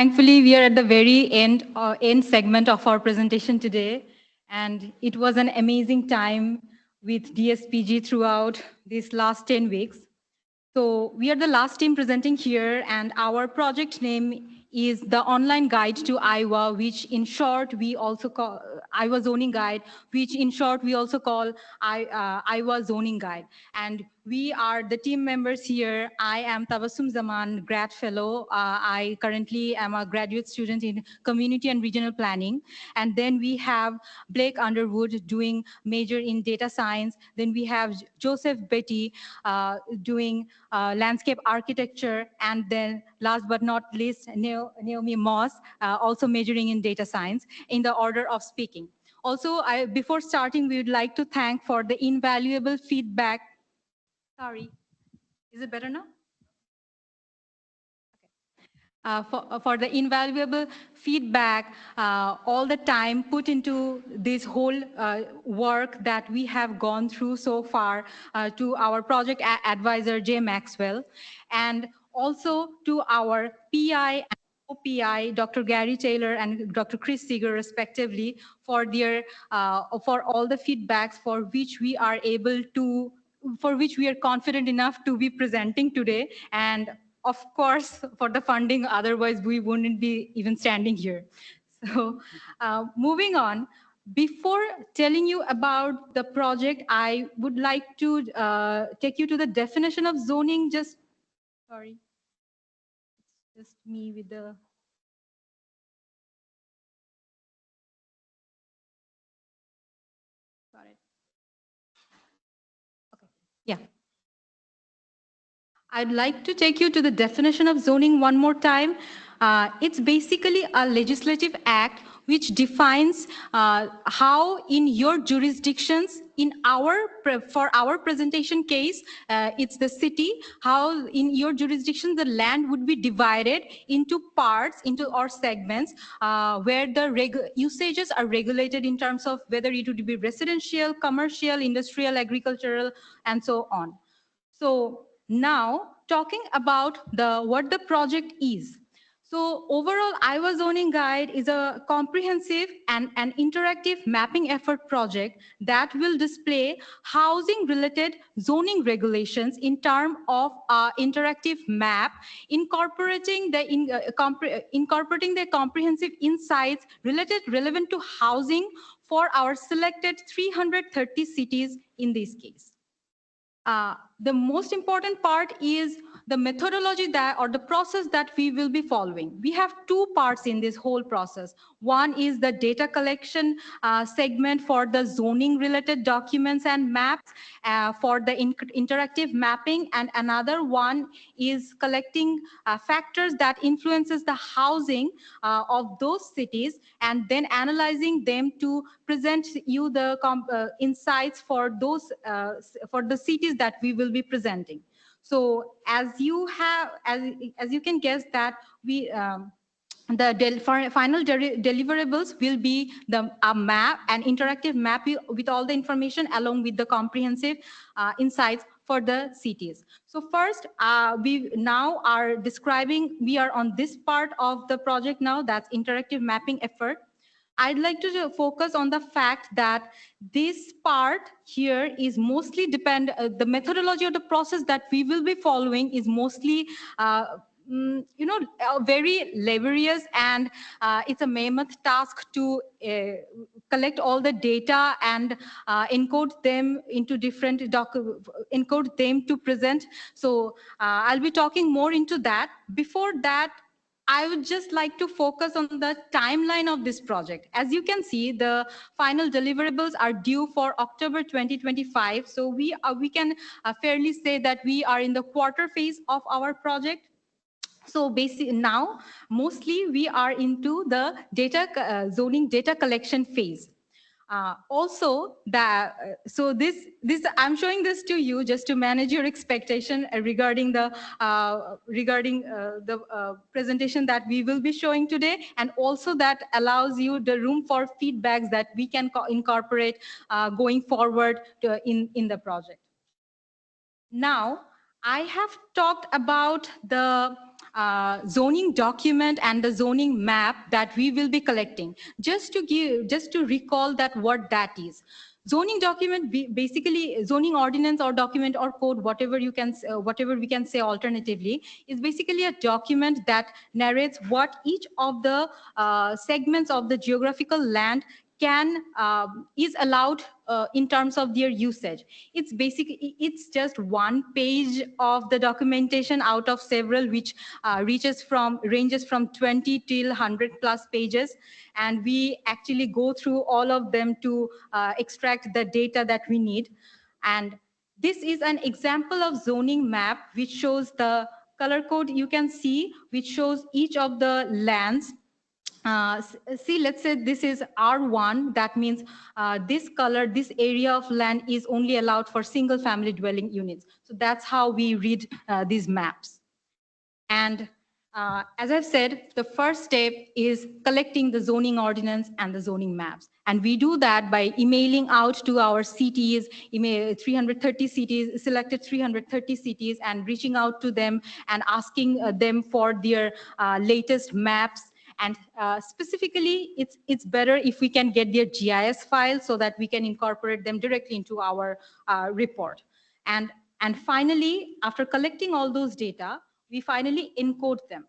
Thankfully, we are at the very end segment of our presentation today, and it was an amazing time with DSPG throughout these last 10 weeks. So we are the last team presenting here, and our project name is the online guide to Iowa, which in short we also call Iowa zoning guide, which in short we also call Iowa zoning guide. And we are the team members here. I am Tabassum Zaman, grad fellow. I currently am a graduate student in community and regional planning. And then we have Blake Underwood doing major in data science. Then we have Joseph Betty doing landscape architecture, and then last but not least, Naomi Moss, also majoring in data science, in the order of speaking. Also, before starting, we would like to thank for the invaluable feedback. Sorry, is it better now? For the invaluable feedback, all the time put into this whole work that we have gone through so far, to our project advisor, Jay Maxwell, and also to our PI and OPI, Dr. Gary Taylor and Dr. Chris Seeger, respectively, for all the feedbacks for which we are confident enough to be presenting today, and of course, for the funding, otherwise we wouldn't be even standing here. So moving on, before telling you about the project, I would like to take you to the definition of zoning. Sorry, just me with the... Got it. Okay, yeah. I'd like to take you to the definition of zoning one more time. It's basically a legislative act which defines how in your jurisdictions, for our presentation case, it's the city, how in your jurisdiction the land would be divided into parts, or segments, where the usages are regulated in terms of whether it would be residential, commercial, industrial, agricultural, and so on. So now talking about what the project is. So overall, Iowa Zoning Guide is a comprehensive and an interactive mapping effort project that will display housing-related zoning regulations in terms of interactive map, incorporating the comprehensive insights relevant to housing for our selected 330 cities in this case. The most important part is the methodology or the process that we will be following. We have two parts in this whole process. One is the data collection segment for the zoning related documents and maps for the interactive mapping, and another one is collecting factors that influences the housing of those cities, and then analyzing them to present you the insights for the cities that we will be presenting. So as you can guess that we the final deliverables will be a map, an interactive map with all the information along with the comprehensive insights for the cities. So first, we now are describing, we are on this part of the project now, that's interactive mapping effort. I'd like to focus on the fact that this part here is mostly the methodology or the process that we will be following is mostly very laborious, and it's a mammoth task to collect all the data and encode them into different encode them to present. So I'll be talking more into that. Before that, I would just like to focus on the timeline of this project. As you can see, the final deliverables are due for October 2025. So we can fairly say that we are in the quarter phase of our project. So basically now, mostly we are into the zoning data collection phase. Also, so this I'm showing this to you just to manage your expectation regarding the presentation that we will be showing today, and also that allows you the room for feedbacks that we can incorporate going forward in the project. Now, I have talked about the zoning document and the zoning map that we will be collecting. Just to recall that what that is. Zoning document, basically zoning ordinance or document or code, whatever whatever we can say alternatively, is basically a document that narrates what each of the segments of the geographical land is allowed in terms of their usage. It's just one page of the documentation out of several, which ranges from 20 till 100 plus pages, and we actually go through all of them to extract the data that we need. And this is an example of zoning map which shows the color code you can see, which shows each of the lands. See, let's say this is R1. That means this area of land is only allowed for single family dwelling units. So that's how we read these maps. And as I've said, the first step is collecting the zoning ordinance and the zoning maps. And we do that by emailing out to our cities, 330 cities, selected 330 cities, and reaching out to them and asking them for their latest maps. And specifically, it's better if we can get their GIS files so that we can incorporate them directly into our report. And finally, after collecting all those data, we finally encode them.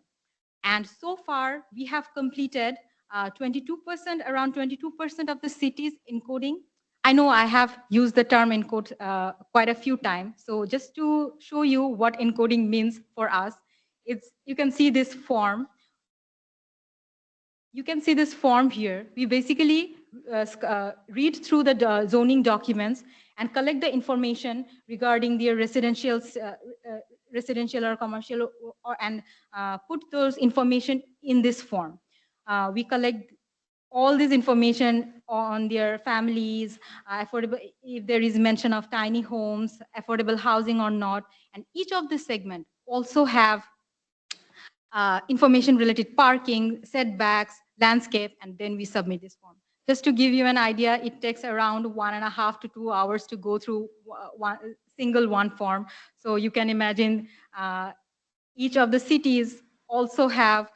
And so far, we have completed 22%, around 22% of the cities encoding. I know I have used the term encode quite a few times. So just to show you what encoding means for us, you can see this form. You can see this form here. We basically read through the zoning documents and collect the information regarding their residential or commercial, and put those information in this form. We collect all this information on their families, affordable, if there is mention of tiny homes, affordable housing or not, and each of the segment also have information related parking, setbacks, landscape, and then we submit this form. Just to give you an idea, it takes around 1.5 to 2 hours to go through one form. So you can imagine each of the cities also have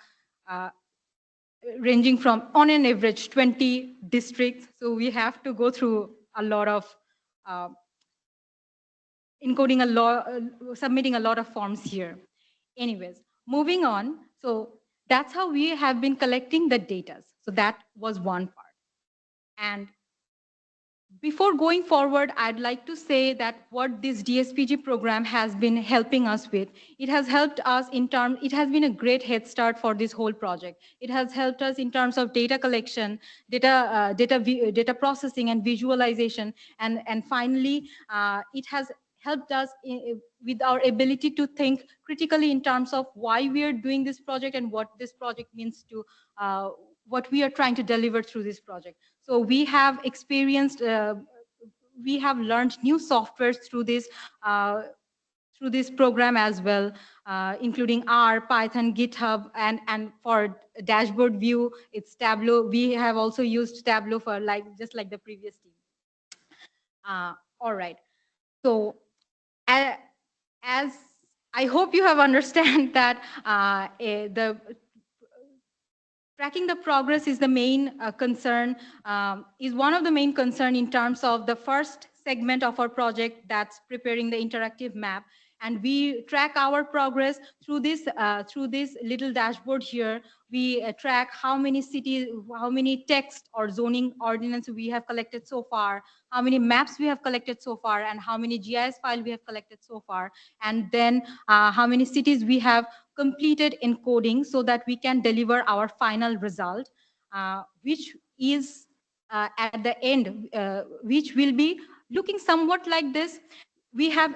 ranging from, on an average, 20 districts. So we have to go through a lot of submitting a lot of forms here. Anyways, moving on. So that's how we have been collecting the data. So that was one part. And before going forward, I'd like to say that what this DSPG program has been helping us with, it has helped us it has been a great head start for this whole project. It has helped us in terms of data collection, data processing and visualization. And finally, it has helped us with our ability to think critically in terms of why we are doing this project and what this project means to what we are trying to deliver through this project. So we have experienced, we have learned new softwares through this program as well, including R, Python, GitHub, and for dashboard view, it's Tableau. We have also used Tableau for just like the previous team. All right. So as I hope you have understand that the tracking the progress is the main concern, is one of the main concern in terms of the first segment of our project that's preparing the interactive map. And we track our progress through this little dashboard here. We track how many cities, how many text or zoning ordinance we have collected so far, how many maps we have collected so far, and how many GIS file we have collected so far, and then how many cities we have completed encoding so that we can deliver our final result, which is at the end, which will be looking somewhat like this. We have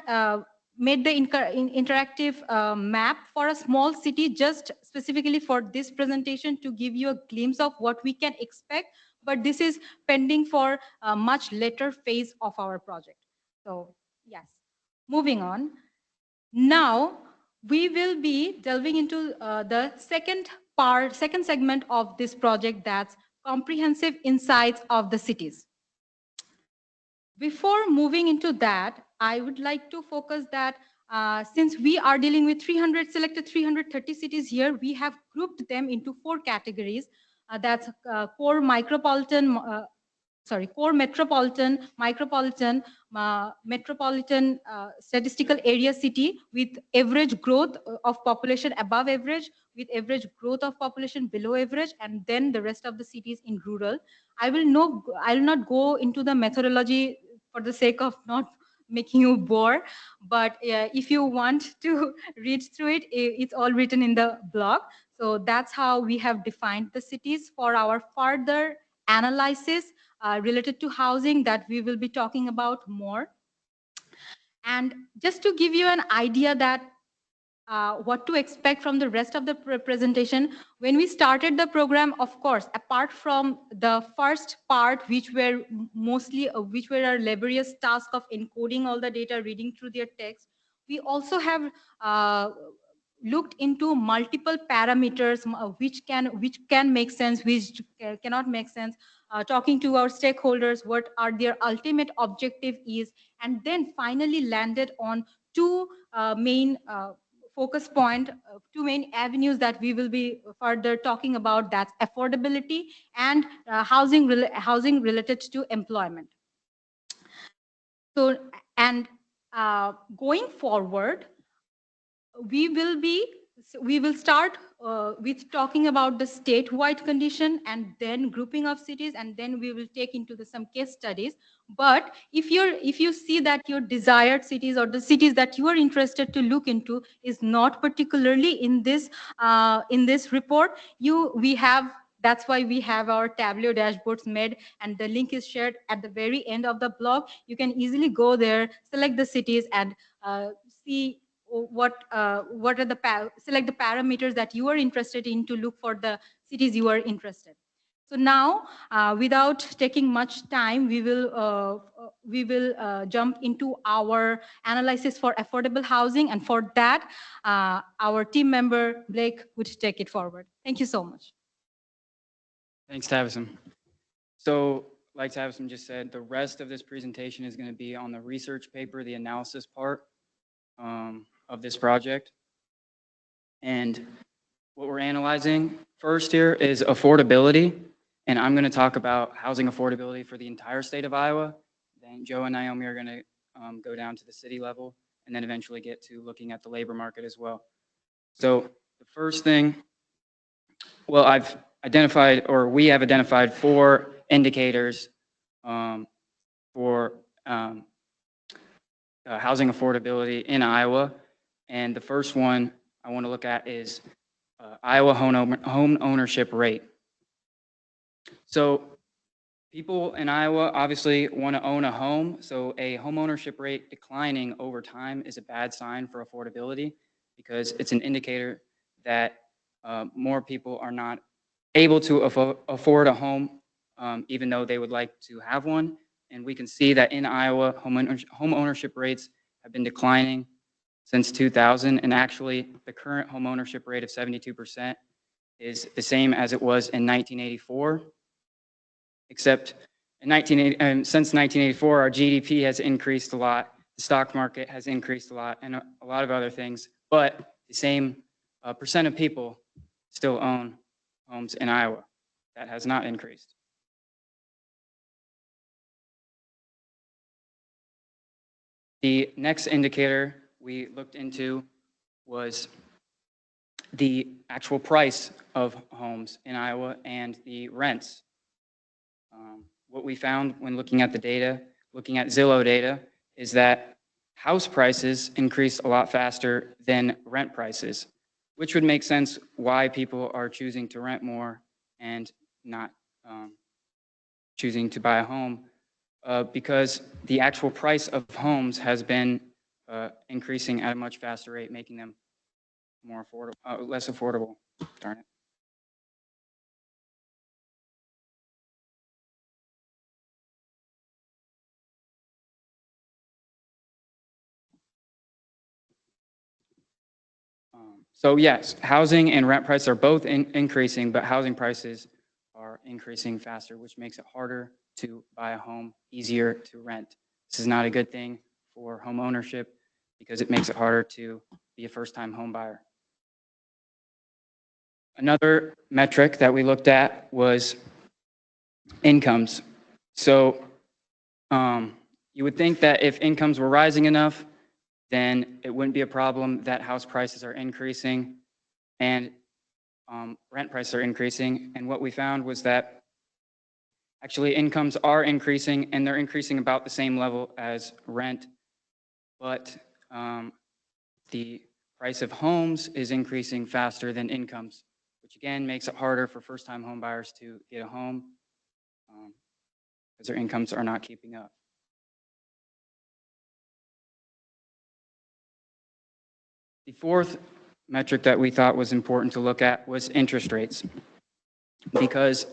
made the interactive map for a small city just specifically for this presentation to give you a glimpse of what we can expect, but this is pending for a much later phase of our project. So yes, moving on. Now, we will be delving into the second segment of this project, that's comprehensive insights of the cities. Before moving into that, I would like to focus that since we are dealing with selected 330 cities here, we have grouped them into 4 categories. That's core micropolitan, core metropolitan, micropolitan, metropolitan statistical area city with average growth of population above average, with average growth of population below average, and then the rest of the cities in rural. I will not go into the methodology for the sake of not making you bore, but if you want to read through it, it's all written in the blog. So that's how we have defined the cities for our further analysis related to housing that we will be talking about more. And just to give you an idea that what to expect from the rest of the presentation. When we started the program, of course, apart from the first part, which were our laborious task of encoding all the data, reading through their text, we also have looked into multiple parameters which can make sense, which cannot make sense, talking to our stakeholders, what are their ultimate objective is, and then finally landed on two main focus point, two main avenues that we will be further talking about. That's affordability and housing related to employment. So, and going forward, we will start with talking about the statewide condition, and then grouping of cities, and then we will take into some case studies. But if you see that your desired cities or the cities that you are interested to look into is not particularly in this report, that's why we have our Tableau dashboards made, and the link is shared at the very end of the blog. You can easily go there, select the cities, and see what are select the parameters that you are interested in to look for the cities you are interested. So now, without taking much time, we will jump into our analysis for affordable housing, and for that, our team member Blake would take it forward. Thank you so much. Thanks, Tabassum. So, like Tabassum just said, the rest of this presentation is going to be on the research paper, the analysis part of this project. And what we're analyzing first here is affordability. And I'm going to talk about housing affordability for the entire state of Iowa. Then Joe and Naomi are going to go down to the city level, and then eventually get to looking at the labor market as well. So the first thing, well, we have identified 4 indicators for housing affordability in Iowa. And the first one I want to look at is Iowa home ownership rate. So people in Iowa obviously want to own a home. So a home ownership rate declining over time is a bad sign for affordability, because it's an indicator that more people are not able to afford a home, even though they would like to have one. And we can see that in Iowa, home ownership rates have been declining since 2000. And actually, the current home ownership rate of 72% is the same as it was in 1984. Except since 1984, our GDP has increased a lot, the stock market has increased a lot, and a lot of other things. But the same percent of people still own homes in Iowa. That has not increased. The next indicator we looked into was the actual price of homes in Iowa and the rents. What we found when looking at the data, looking at Zillow data, is that house prices increased a lot faster than rent prices, which would make sense why people are choosing to rent more and not choosing to buy a home, because the actual price of homes has been increasing at a much faster rate, making them more affordable, less affordable. Darn it. So yes, housing and rent prices are both increasing, but housing prices are increasing faster, which makes it harder to buy a home, easier to rent. This is not a good thing for home ownership, because it makes it harder to be a first-time home buyer. Another metric that we looked at was incomes. So you would think that if incomes were rising enough, then it wouldn't be a problem that house prices are increasing and rent prices are increasing. And what we found was that actually incomes are increasing, and they're increasing about the same level as rent, but the price of homes is increasing faster than incomes, which again makes it harder for first-time home buyers to get a home because their incomes are not keeping up. The fourth metric that we thought was important to look at was interest rates, because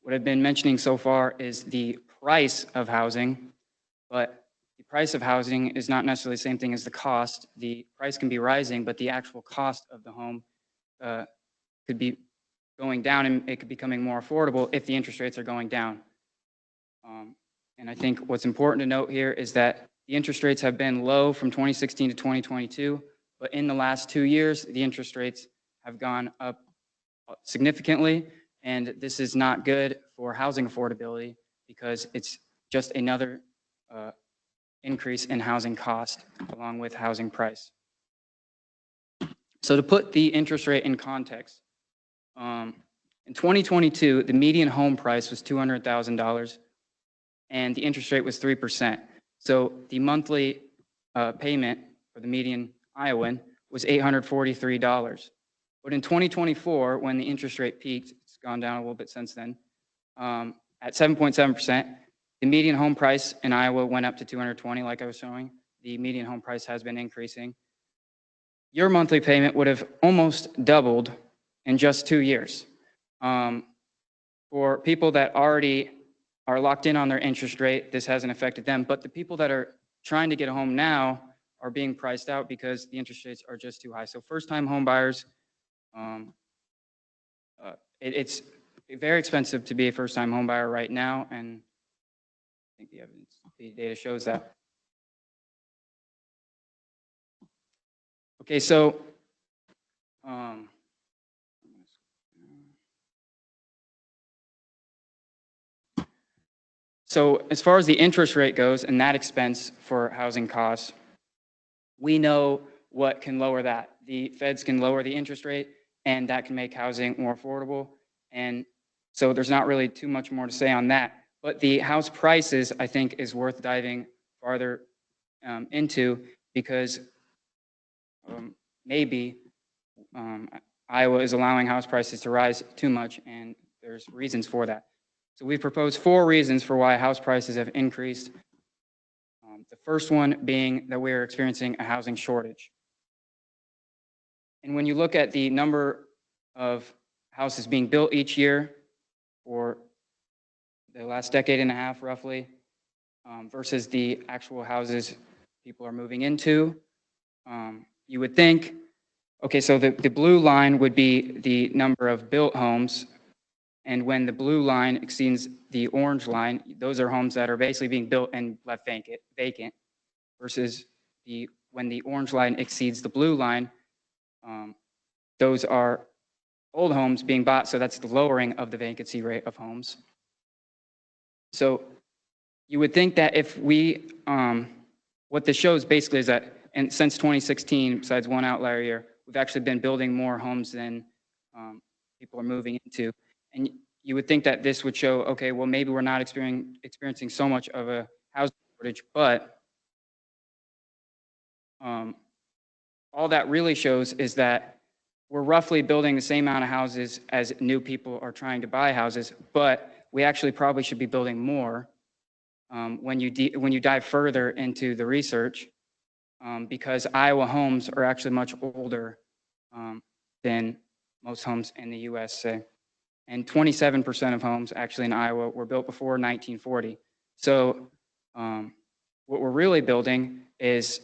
what I've been mentioning so far is the price of housing, but the price of housing is not necessarily the same thing as the cost. The price can be rising, but the actual cost of the home could be going down, and it could be becoming more affordable if the interest rates are going down. And I think what's important to note here is that the interest rates have been low from 2016 to 2022, but in the last 2 years, the interest rates have gone up significantly, and this is not good for housing affordability because it's just another increase in housing cost along with housing price. So to put the interest rate in context, in 2022, the median home price was $200,000 and the interest rate was 3%. So the monthly payment for the median Iowan was $843. But in 2024, when the interest rate peaked, it's gone down a little bit since then, at 7.7%, the median home price in Iowa went up to $220, like I was showing. The median home price has been increasing. Your monthly payment would have almost doubled in just 2 years. For people that already are locked in on their interest rate, this hasn't affected them, but the people that are trying to get a home now are being priced out because the interest rates are just too high. So first-time home buyers, it's very expensive to be a first-time home buyer right now, and I think the evidence, the data shows that. Okay, so as far as the interest rate goes and that expense for housing costs, we know what can lower that. The feds can lower the interest rate, and that can make housing more affordable. And so there's not really too much more to say on that. But the house prices, I think, is worth diving farther into because maybe Iowa is allowing house prices to rise too much, and there's reasons for that. So we proposed 4 reasons for why house prices have increased. The first one being that we're experiencing a housing shortage. And when you look at the number of houses being built each year for the last decade and a half, roughly, versus the actual houses people are moving into, you would think, okay, so the blue line would be the number of built homes, and when the blue line exceeds the orange line, those are homes that are basically being built and left vacant, versus when the orange line exceeds the blue line, those are old homes being bought, so that's the lowering of the vacancy rate of homes. So you would think that if we, what this shows basically is that and since 2016, besides one outlier year, we've actually been building more homes than people are moving into. And you would think that this would show, okay, well, maybe we're not experiencing so much of a housing shortage, but all that really shows is that we're roughly building the same amount of houses as new people are trying to buy houses, but we actually probably should be building more when you dive further into the research, because Iowa homes are actually much older than most homes in the U.S., say. And 27% of homes actually in Iowa were built before 1940. So what we're really building is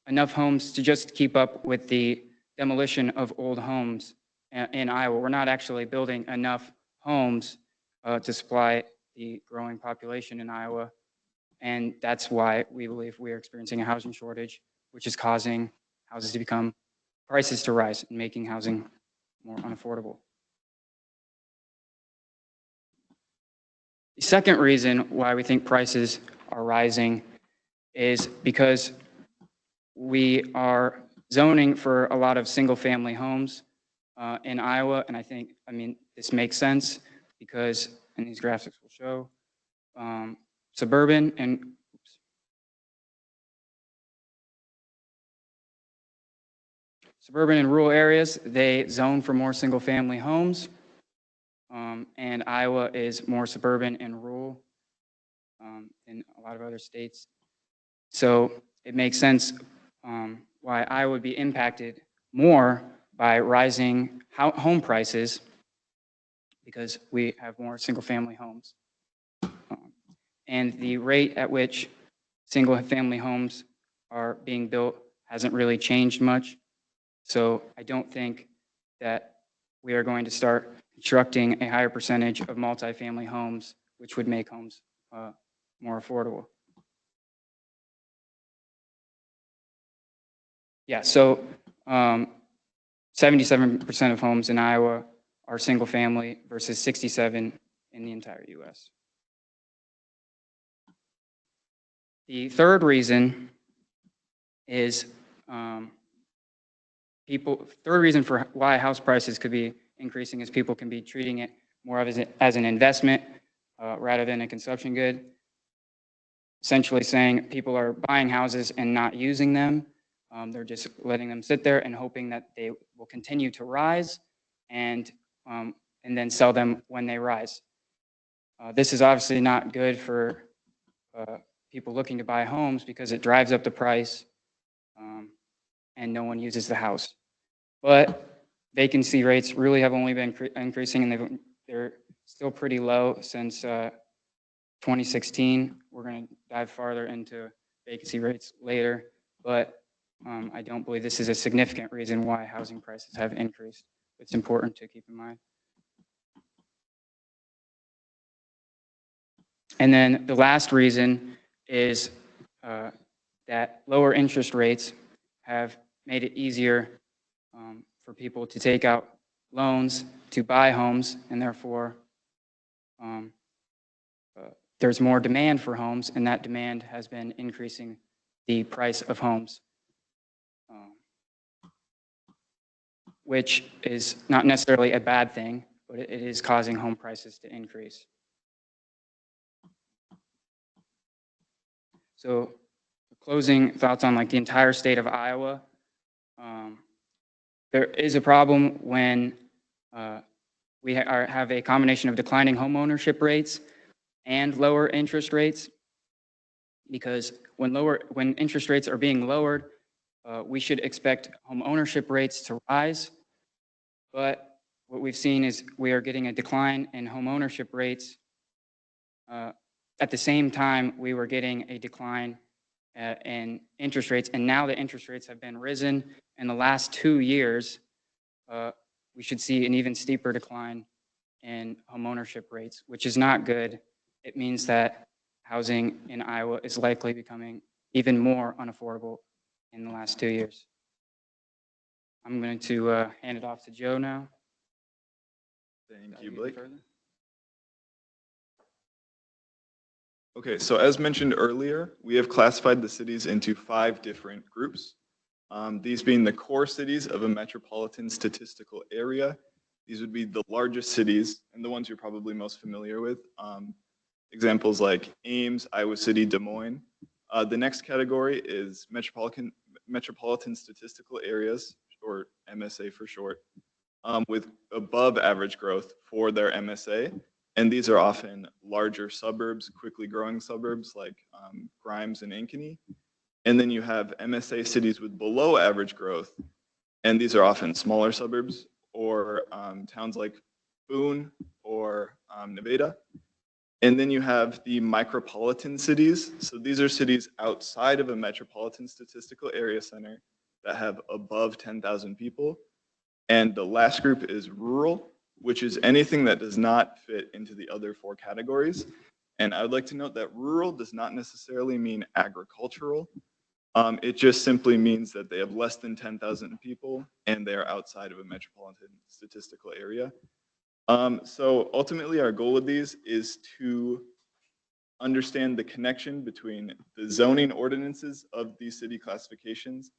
enough homes to just keep up with the demolition of old homes in Iowa. We're not actually building enough homes to supply the growing population in Iowa. And that's why we believe we are experiencing a housing shortage. which is causing houses to become, prices to rise and making housing more unaffordable. The second reason why we think prices are rising is because we are zoning for a lot of single-family homes in Iowa, and I mean, this makes sense because, and these graphics will show, suburban and rural areas, they zone for more single-family homes, and Iowa is more suburban and rural than a lot of other states. So it makes sense why Iowa would be impacted more by rising home prices because we have more single-family homes. And the rate at which single-family homes are being built hasn't really changed much. So I don't think that we are going to start constructing a higher percentage of multifamily homes, which would make homes more affordable. Yeah, so 77% of homes in Iowa are single family versus 67 in the entire US. The third reason is third reason for why house prices could be increasing is people can be treating it more as an investment rather than a consumption good. Essentially saying people are buying houses and not using them. They're just letting them sit there and hoping that they will continue to rise and then sell them when they rise. This is obviously not good for people looking to buy homes because it drives up the price and no one uses the house. But vacancy rates really have only been increasing and they're still pretty low since 2016. We're going to dive farther into vacancy rates later, but I don't believe this is a significant reason why housing prices have increased. It's important to keep in mind. And then the last reason is that lower interest rates have made it easier for people to take out loans to buy homes, and therefore there's more demand for homes, and that demand has been increasing the price of homes, which is not necessarily a bad thing, but it is causing home prices to increase. So closing thoughts on like the entire state of Iowa, there is a problem when we have a combination of declining home ownership rates and lower interest rates, because when interest rates are being lowered, we should expect home ownership rates to rise. But what we've seen is we are getting a decline in home ownership rates. At the same time, we were getting a decline in interest rates, and now the interest rates have been risen in the last 2 years. We should see an even steeper decline in home ownership rates, which is not good. It means that housing in Iowa is likely becoming even more unaffordable in the last 2 years. I'm going to hand it off to Joe now. Thank you, Blake. Okay, so as mentioned earlier, we have classified the cities into 5 different groups. These being the core cities of a metropolitan statistical area. These would be the largest cities and the ones you're probably most familiar with. Examples like Ames, Iowa City, Des Moines. The next category is metropolitan statistical areas, or MSA for short, with above average growth for their MSA. And these are often larger suburbs, quickly growing suburbs like Grimes and Ankeny. And then you have MSA cities with below average growth, and these are often smaller suburbs or towns like Boone or Nevada. And then you have the micropolitan cities. So these are cities outside of a metropolitan statistical area center that have above 10,000 people. And the last group is rural, which is anything that does not fit into the other 4 categories. And I would like to note that rural does not necessarily mean agricultural. It just simply means that they have less than 10,000 people and they are outside of a metropolitan statistical area. So ultimately, our goal with these is to understand the connection between the zoning ordinances of these city classifications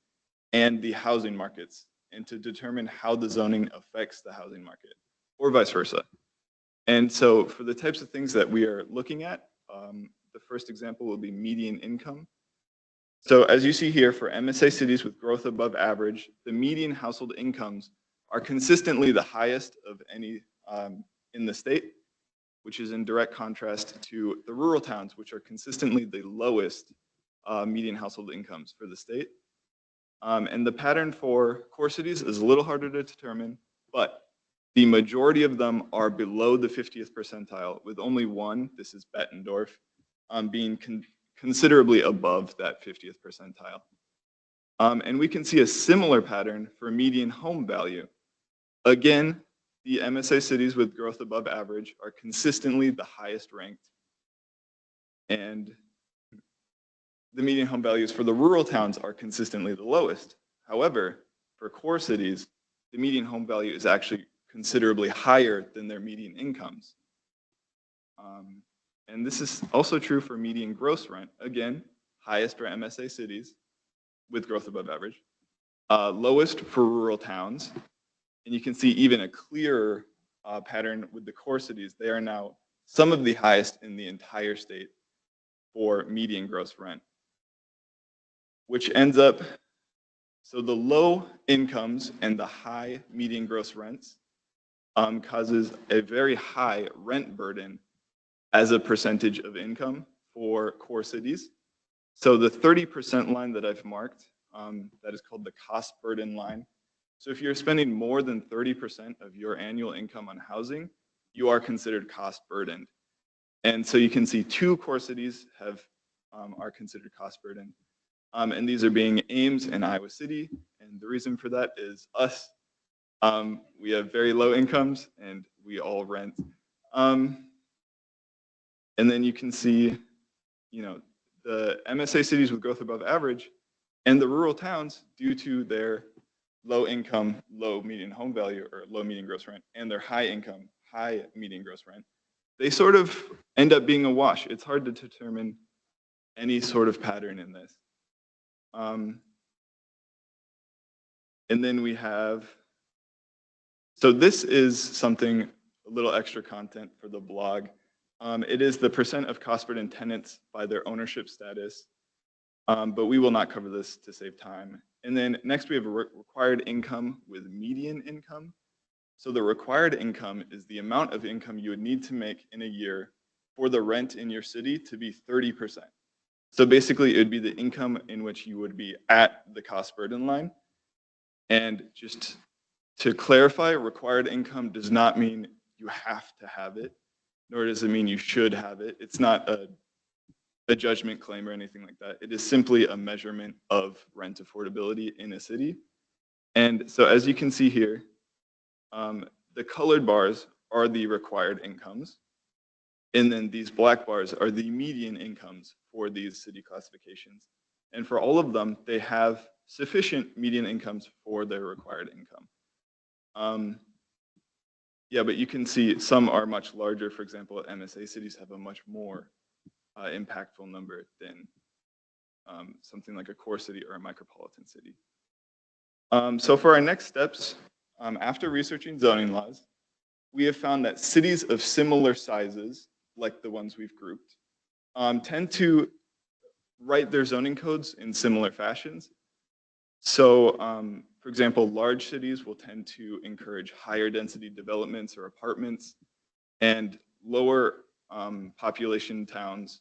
and the housing markets, and to determine how the zoning affects the housing market, or vice versa. And so for the types of things that we are looking at, the first example will be median income. So as you see here, for MSA cities with growth above average, the median household incomes are consistently the highest of any in the state, which is in direct contrast to the rural towns, which are consistently the lowest median household incomes for the state. And the pattern for core cities is a little harder to determine, but the majority of them are below the 50th percentile, with only one, this is Bettendorf, being considerably above that 50th percentile. And we can see a similar pattern for median home value. Again, the MSA cities with growth above average are consistently the highest ranked. And the median home values for the rural towns are consistently the lowest. However, for core cities, the median home value is actually considerably higher than their median incomes. And this is also true for median gross rent. Again, highest for MSA cities with growth above average. Lowest for rural towns. And you can see even a clearer pattern with the core cities. They are now some of the highest in the entire state for median gross rent, which ends up, so the low incomes and the high median gross rents causes a very high rent burden as a percentage of income for core cities. So the 30% line that I've marked, that is called the cost burden line. So if you're spending more than 30% of your annual income on housing, you are considered cost burdened. And so you can see two core cities are considered cost burdened. And these are being Ames and Iowa City. And the reason for that is us. We have very low incomes and we all rent. And then you can see, the MSA cities with growth above average and the rural towns, due to their low income, low median home value, or low median gross rent, and their high income, high median gross rent, they sort of end up being a wash. It's hard to determine any sort of pattern in this. And then we have, so this is something, a little extra content for the blog. It is the percent of cost burden tenants by their ownership status, but we will not cover this to save time. And then next we have a required income with median income. So the required income is the amount of income you would need to make in a year for the rent in your city to be 30%. So basically it would be the income in which you would be at the cost burden line. And just to clarify, required income does not mean you have to have it, nor does it mean you should have it. It's not a judgment claim or anything like that. It is simply a measurement of rent affordability in a city. And so as you can see here, the colored bars are the required incomes. And then these black bars are the median incomes for these city classifications. And for all of them, they have sufficient median incomes for their required income. Yeah, but you can see some are much larger. For example, MSA cities have a much more impactful number than something like a core city or a micropolitan city. So for our next steps, after researching zoning laws, we have found that cities of similar sizes, like the ones we've grouped, tend to write their zoning codes in similar fashions. So, for example, large cities will tend to encourage higher density developments or apartments, and lower population towns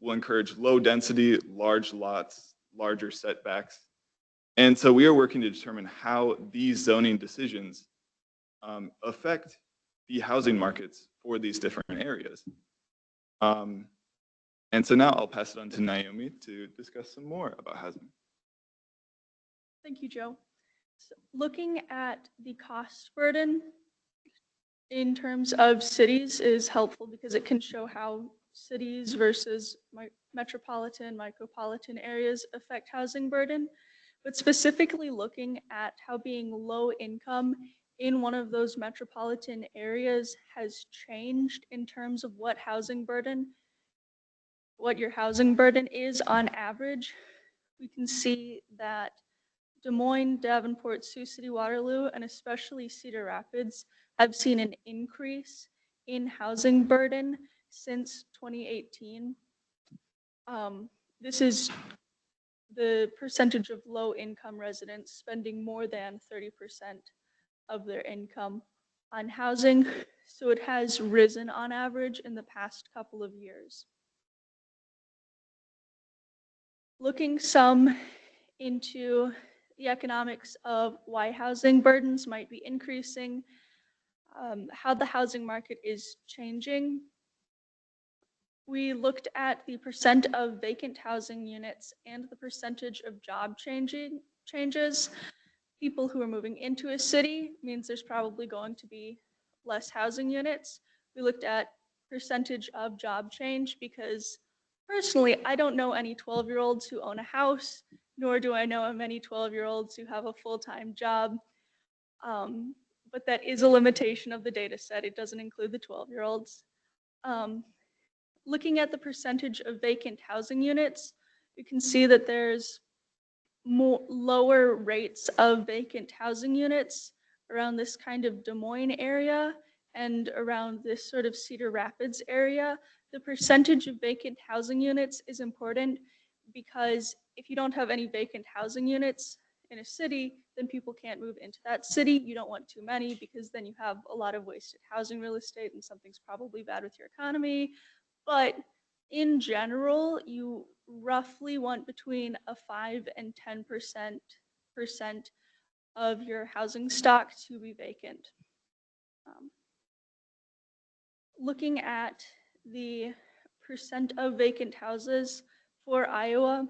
will encourage low density, large lots, larger setbacks. And so we are working to determine how these zoning decisions affect the housing markets for these different areas. And so now I'll pass it on to Naomi to discuss some more about housing. Thank you, Joe. So looking at the cost burden in terms of cities is helpful because it can show how cities versus metropolitan, micropolitan areas affect housing burden, but specifically looking at how being low income in one of those metropolitan areas has changed in terms of what your housing burden is on average. We can see that Des Moines, Davenport, Sioux City, Waterloo, and especially Cedar Rapids have seen an increase in housing burden since 2018. This is the percentage of low-income residents spending more than 30% of their income on housing. So it has risen on average in the past couple of years. Looking some into the economics of why housing burdens might be increasing, how the housing market is changing. We looked at the percent of vacant housing units and the percentage of job changes. People who are moving into a city means there's probably going to be less housing units. We looked at percentage of job change because personally, I don't know any 12-year-olds who own a house, nor do I know many 12-year-olds who have a full-time job. But that is a limitation of the data set. It doesn't include the 12-year-olds. Looking at the percentage of vacant housing units, you can see that there's lower rates of vacant housing units around this kind of Des Moines area and around this sort of Cedar Rapids area. The percentage of vacant housing units is important because if you don't have any vacant housing units in a city, then people can't move into that city. You don't want too many because then you have a lot of wasted housing real estate and something's probably bad with your economy. But in general, you roughly want between a 5 and 10% of your housing stock to be vacant. Looking at the percent of vacant houses for Iowa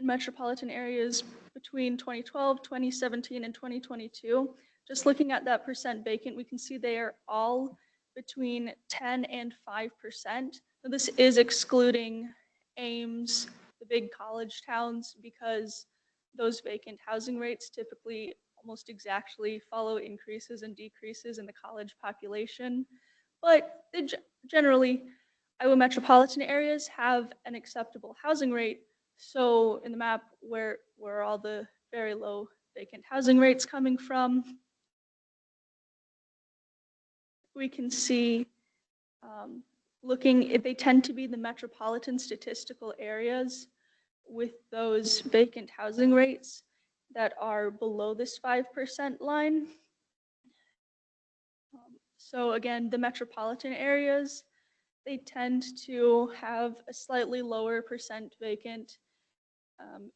in metropolitan areas between 2012, 2017, and 2022, just looking at that percent vacant, we can see they are all between 10 and 5%. Now, this is excluding Ames, the big college towns, because those vacant housing rates typically almost exactly follow increases and decreases in the college population. But generally, Iowa metropolitan areas have an acceptable housing rate. So in the map, where are all the very low vacant housing rates coming from? We can see they tend to be the metropolitan statistical areas with those vacant housing rates that are below this 5% line. So again, the metropolitan areas, they tend to have a slightly lower percent vacant.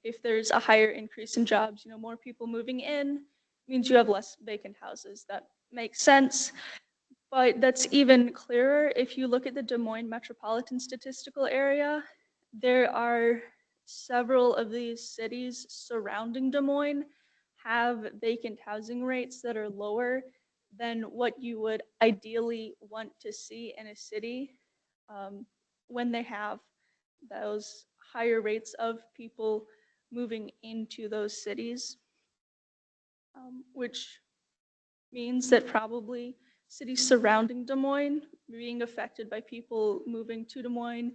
If there's a higher increase in jobs, more people moving in means you have less vacant houses. That makes sense. But that's even clearer if you look at the Des Moines metropolitan statistical area. There are several of these cities surrounding Des Moines have vacant housing rates that are lower than what you would ideally want to see in a city when they have those higher rates of people moving into those cities, which means that probably cities surrounding Des Moines being affected by people moving to Des Moines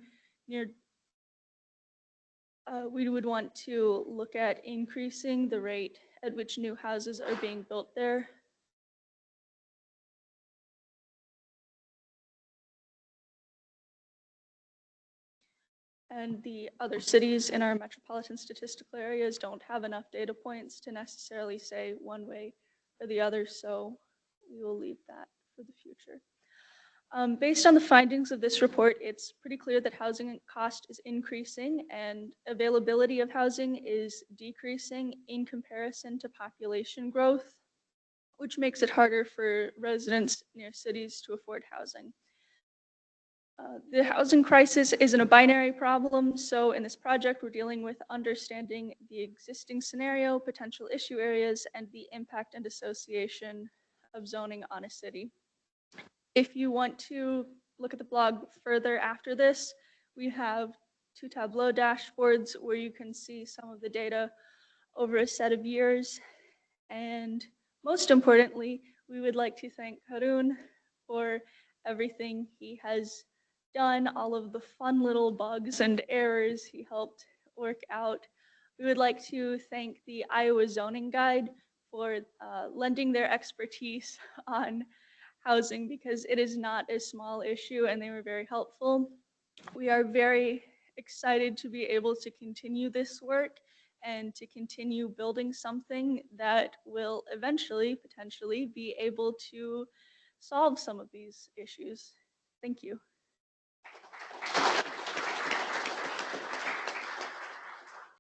we would want to look at increasing the rate at which new houses are being built there. And the other cities in our metropolitan statistical areas don't have enough data points to necessarily say one way or the other, so we will leave that for the future. Based on the findings of this report, it's pretty clear that housing cost is increasing and availability of housing is decreasing in comparison to population growth, which makes it harder for residents near cities to afford housing. The housing crisis isn't a binary problem, so in this project, we're dealing with understanding the existing scenario, potential issue areas, and the impact and association of zoning on a city. If you want to look at the blog further after this, we have two Tableau dashboards where you can see some of the data over a set of years. And most importantly, we would like to thank Harun for everything he has done, all of the fun little bugs and errors he helped work out. We would like to thank the Iowa Zoning Guide for lending their expertise on housing because it is not a small issue and they were very helpful. We are very excited to be able to continue this work and to continue building something that will eventually, potentially, be able to solve some of these issues. Thank you.